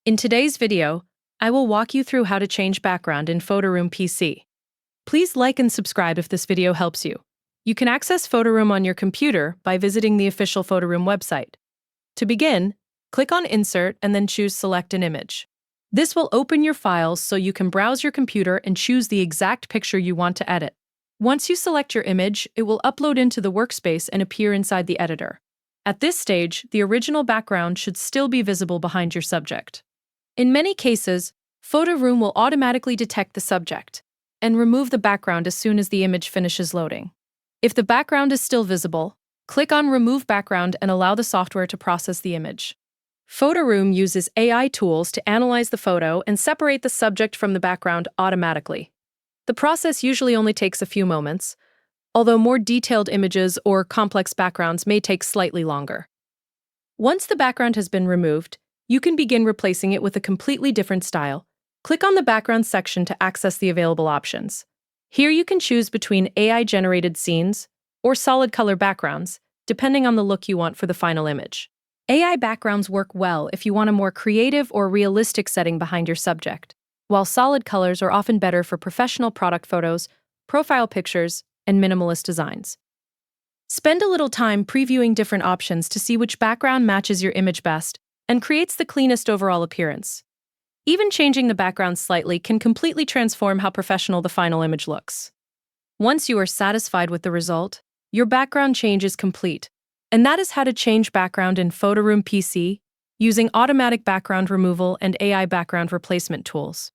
In today's video, I will walk you through how to change background in Photoroom PC. Please like and subscribe if this video helps you. You can access Photoroom on your computer by visiting the official Photoroom website. To begin, click on Insert and then choose Select an Image. This will open your files so you can browse your computer and choose the exact picture you want to edit. Once you select your image, it will upload into the workspace and appear inside the editor. At this stage, the original background should still be visible behind your subject. In many cases, Photoroom will automatically detect the subject and remove the background as soon as the image finishes loading. If the background is still visible, click on Remove Background and allow the software to process the image. Photoroom uses AI tools to analyze the photo and separate the subject from the background automatically. The process usually only takes a few moments, although more detailed images or complex backgrounds may take slightly longer. Once the background has been removed, you can begin replacing it with a completely different style. Click on the Background section to access the available options. Here you can choose between AI-generated scenes or solid color backgrounds, depending on the look you want for the final image. AI backgrounds work well if you want a more creative or realistic setting behind your subject, while solid colors are often better for professional product photos, profile pictures, and minimalist designs. Spend a little time previewing different options to see which background matches your image best and creates the cleanest overall appearance. Even changing the background slightly can completely transform how professional the final image looks. Once you are satisfied with the result, your background change is complete. And that is how to change background in Photoroom PC using automatic background removal and AI background replacement tools.